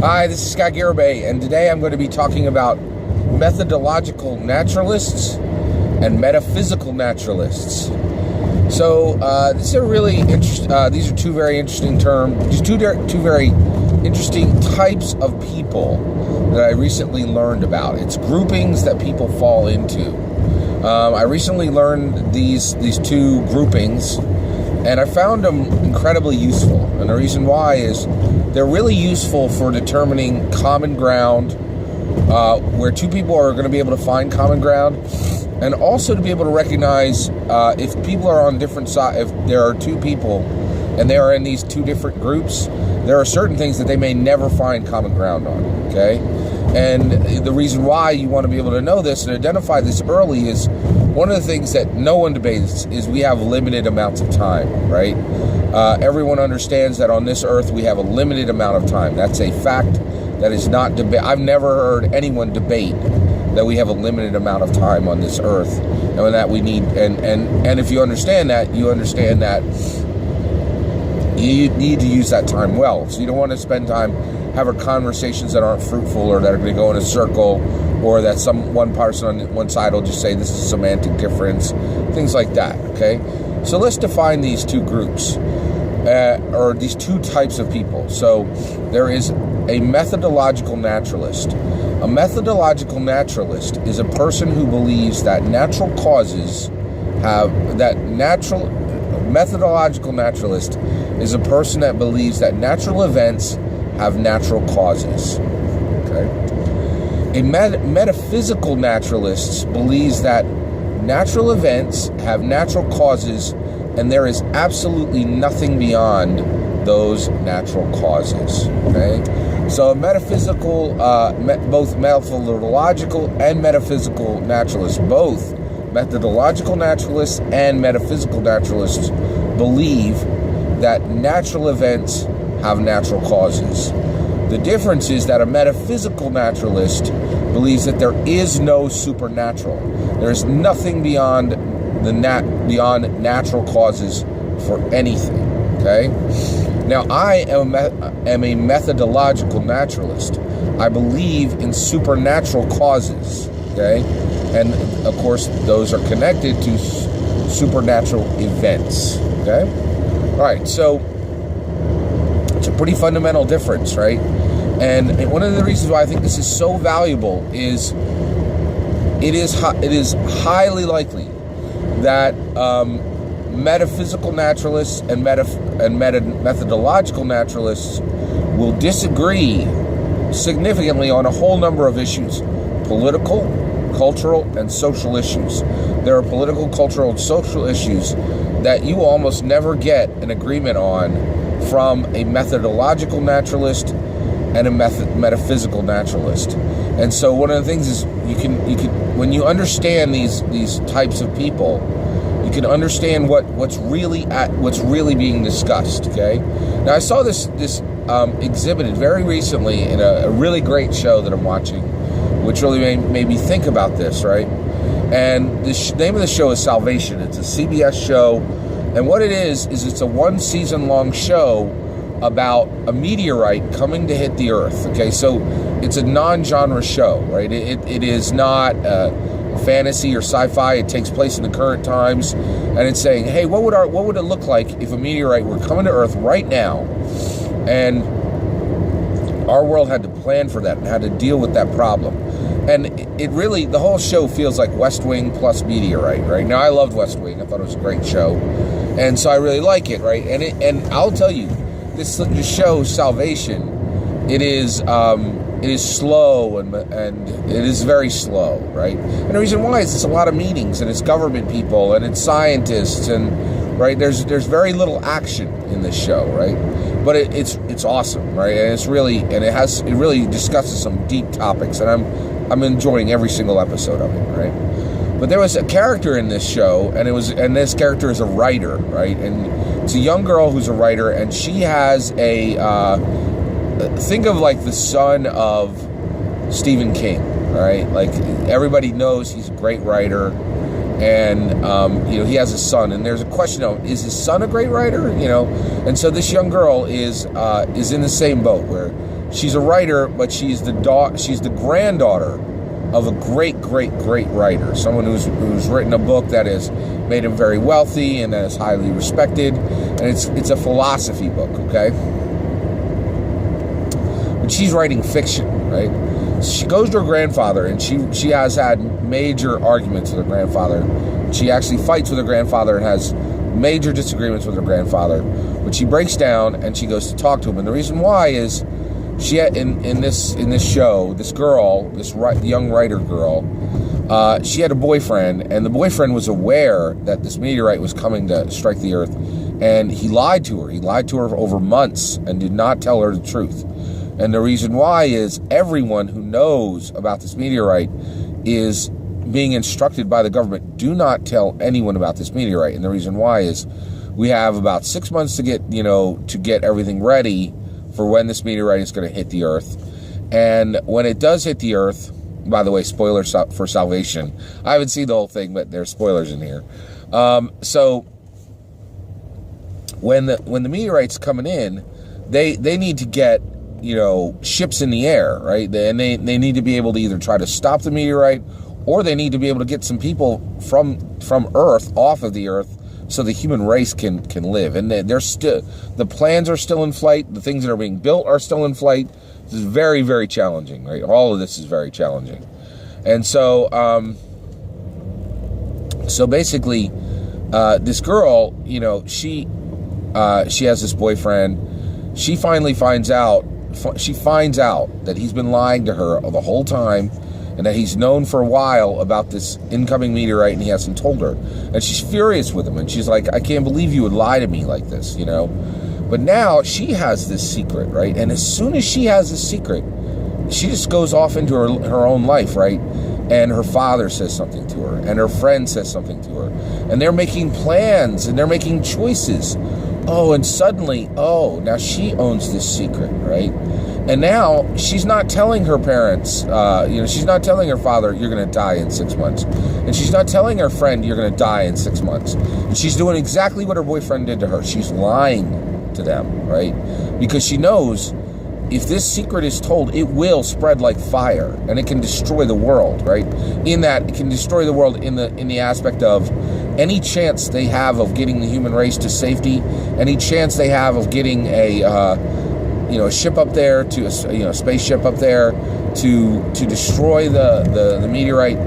Hi, this is Garibay, and today I'm going to be talking about methodological naturalists and metaphysical naturalists. So these are two very interesting terms, two very interesting types of people that I recently learned about. It's groupings that people fall into. I recently learned these two groupings, and I found them incredibly useful. And the reason why is they're really useful for determining common ground, where two people are going to be able to find common ground, and also to be able to recognize if people are on different sides. If there are two people and they are in these two different groups, there are certain things that they may never find common ground on, okay? And the reason why you want to be able to know this and identify this early is one of the things that no one debates is we have limited amounts of time, right? Everyone understands that on this earth we have a limited amount of time. That's a fact that is not debate. I've never heard anyone debate that we have a limited amount of time on this earth, and that we need. And if you understand that, you understand that you need to use that time well. So you don't want to spend time having conversations that aren't fruitful or that are going to go in a circle, or that one person on one side will just say this is a semantic difference, things like that. Okay, so let's define these two groups. Or these two types of people. So there is a methodological naturalist. A methodological naturalist is a person who believes that methodological naturalist is a person that believes that natural events have natural causes. Okay. A metaphysical naturalist believes that natural events have natural causes, and there is absolutely nothing beyond those natural causes. Okay, so metaphysical, both methodological and metaphysical naturalists, both methodological naturalists and metaphysical naturalists, believe that natural events have natural causes. The difference is that a metaphysical naturalist believes that there is no supernatural. There is nothing beyond beyond natural causes for anything. Okay. Now I am a methodological naturalist. I believe in supernatural causes. Okay, and of course those are connected to supernatural events. Okay. All right. So it's a pretty fundamental difference, right? And one of the reasons why I think this is so valuable is it is highly likely that metaphysical naturalists and methodological naturalists will disagree significantly on a whole number of issues: political, cultural, and social issues. There are political, cultural, and social issues that you almost never get an agreement on from a methodological naturalist and a metaphysical naturalist. And so one of the things is you can when you understand these types of people, you can understand what's really being discussed. Okay. Now I saw this exhibited very recently in a really great show that I'm watching, which really made me think about this, right? And the name of the show is Salvation. It's a CBS show, and what it is it's a 1 season long show about a meteorite coming to hit the earth. Okay, so it's a non-genre show, right? It is not fantasy or sci-fi. It takes place in the current times, and it's saying, hey, what would it look like if a meteorite were coming to earth right now, and our world had to plan for that and had to deal with that problem. And it really, the whole show feels like West Wing plus Meteorite, right? Now, I loved West Wing. I thought it was a great show, and so I really like it, right? And I'll tell you, this show, Salvation, it is slow and it is very slow, right? And the reason why is it's a lot of meetings, and it's government people, and it's scientists, and right there's very little action in this show, right? But it's awesome, right? And it really discusses some deep topics, and I'm enjoying every single episode of it, right? But there was a character in this show, and this character is a writer, right? And it's a young girl who's a writer, and she has think of like the son of Stephen King, all right? Like everybody knows he's a great writer, and he has a son, and there's a question of, is his son a great writer? And so this young girl is in the same boat where she's a writer, but she's the granddaughter of a great writer, someone who's written a book that has made him very wealthy and that is highly respected, and it's a philosophy book, okay? But she's writing fiction, right? So she goes to her grandfather, and she has had major arguments with her grandfather. She actually fights with her grandfather and has major disagreements with her grandfather, but she breaks down and she goes to talk to him. And the reason why is she had, in this show, this girl, this young writer girl, she had a boyfriend, and the boyfriend was aware that this meteorite was coming to strike the Earth, and he lied to her. He lied to her for over months and did not tell her the truth. And the reason why is everyone who knows about this meteorite is being instructed by the government, do not tell anyone about this meteorite. And the reason why is we have about 6 months to get everything ready for when this meteorite is going to hit the Earth. And when it does hit the Earth, by the way, spoilers for Salvation. I haven't seen the whole thing, but there's spoilers in here. So when the meteorite's coming in, they need to get ships in the air, right? And they need to be able to either try to stop the meteorite, or they need to be able to get some people from Earth off of the Earth so the human race can live. And the plans are still in flight. The things that are being built are still in flight. This is very, very challenging, right? All of this is very challenging. And so basically, this girl, she has this boyfriend. She finds out that he's been lying to her the whole time, and that he's known for a while about this incoming meteorite, and he hasn't told her. And she's furious with him, and she's like, I can't believe you would lie to me like this, But now she has this secret, right? And as soon as she has this secret, she just goes off into her own life, right? And her father says something to her, and her friend says something to her, and they're making plans, and they're making choices. Oh, and suddenly, now she owns this secret, right? And now she's not telling her parents, she's not telling her father, you're going to die in 6 months. And she's not telling her friend, you're going to die in 6 months. And she's doing exactly what her boyfriend did to her. She's lying to them, right? Because she knows if this secret is told, it will spread like fire, and it can destroy the world, right? In that, it can destroy the world in the aspect of any chance they have of getting the human race to safety, any chance they have of getting a ship up there, to a spaceship up there to destroy the meteorite,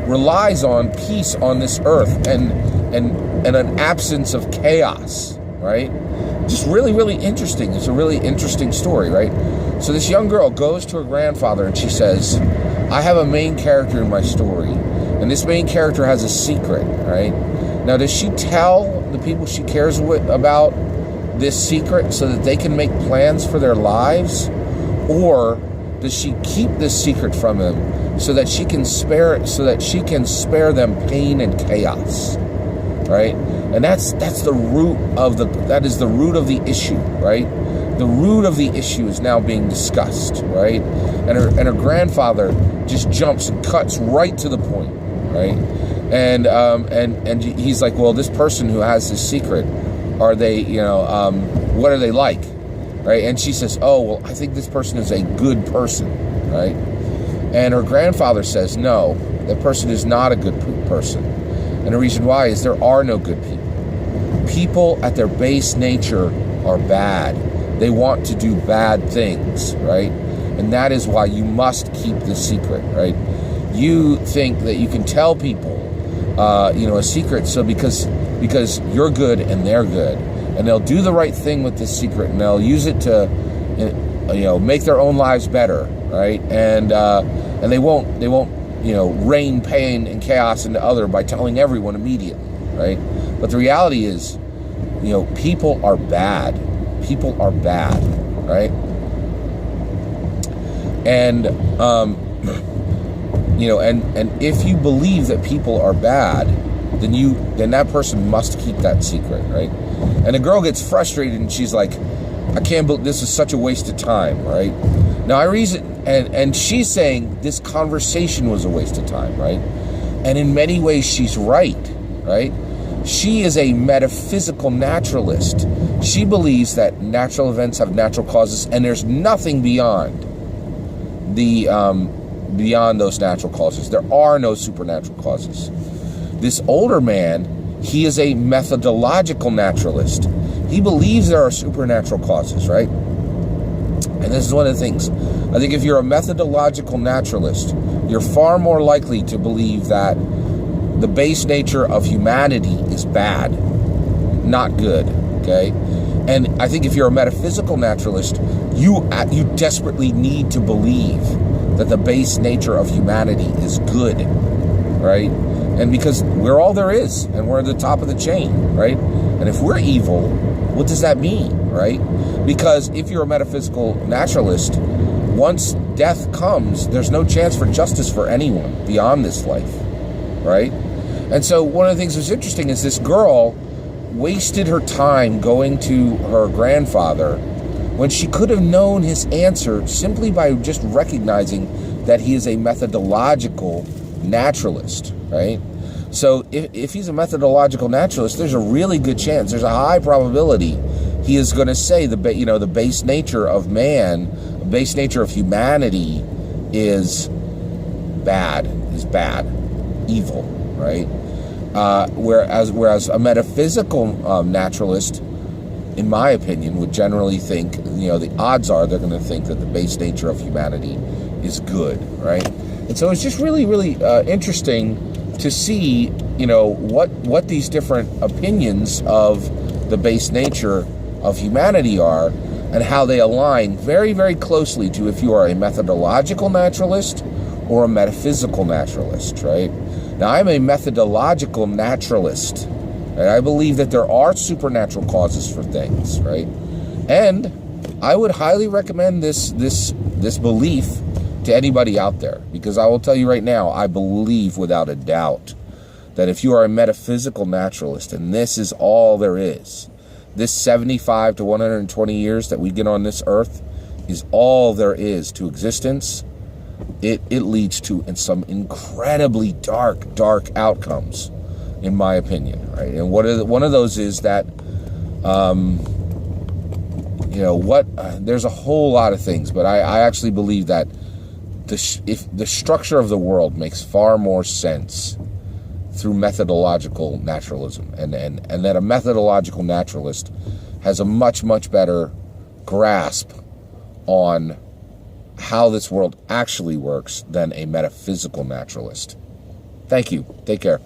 relies on peace on this Earth and an absence of chaos, right? Just really, really interesting. It's a really interesting story, right? So this young girl goes to her grandfather and she says, I have a main character in my story, and this main character has a secret, right? Now, does she tell the people she cares about this secret so that they can make plans for their lives? Or does she keep this secret from them so that she can spare them pain and chaos, right? And that's the root of the issue, right? The root of the issue is now being discussed, right? And her grandfather just jumps and cuts right to the point, right? And he's like, well, this person who has this secret, are they, what are they like, right? And she says, oh, well, I think this person is a good person, right? And her grandfather says, no, that person is not a good person. And the reason why is there are no good people. People at their base nature are bad. They want to do bad things, right? And that is why you must keep this secret, right? You think that you can tell people, a secret, so because you're good and they're good, and they'll do the right thing with this secret, and they'll use it to, make their own lives better, right? And they won't, rain pain and chaos into other by telling everyone immediately, right? But the reality is, people are bad. People are bad, right? And and if you believe that people are bad, then that person must keep that secret, right? And the girl gets frustrated and she's like, I can't believe this is such a waste of time, right? Now and she's saying this conversation was a waste of time, right? And in many ways she's right? She is a metaphysical naturalist. She believes that natural events have natural causes, and there's nothing beyond beyond those natural causes. There are no supernatural causes. This older man, he is a methodological naturalist. He believes there are supernatural causes, right? And this is one of the things. I think if you're a methodological naturalist, you're far more likely to believe that the base nature of humanity is bad, not good, okay? And I think if you're a metaphysical naturalist, you desperately need to believe that the base nature of humanity is good, right? And because we're all there is, and we're at the top of the chain, right? And if we're evil, what does that mean, right? Because if you're a metaphysical naturalist, once death comes, there's no chance for justice for anyone beyond this life, right? And so one of the things that's interesting is this girl wasted her time going to her grandfather when she could have known his answer simply by just recognizing that he is a methodological naturalist, right? So if he's a methodological naturalist, there's a really good chance, there's a high probability he is going to say the base nature of man, the base nature of humanity is bad, evil, right? Whereas a metaphysical naturalist, in my opinion, would generally think, the odds are they're going to think that the base nature of humanity is good, right? And so it's just really, really interesting to see, what these different opinions of the base nature of humanity are and how they align very, very closely to if you are a methodological naturalist or a metaphysical naturalist, right? Now, I'm a methodological naturalist, right? I believe that there are supernatural causes for things, right? And I would highly recommend this belief to anybody out there, because I will tell you right now, I believe without a doubt that if you are a metaphysical naturalist and this is all there is, this 75 to 120 years that we get on this earth is all there is to existence, it leads to some incredibly dark outcomes, in my opinion, right? And one of those is that, there's a whole lot of things, but I actually believe that if the structure of the world makes far more sense through methodological naturalism, and that a methodological naturalist has a much, much better grasp on how this world actually works than a metaphysical naturalist. Thank you. Take care.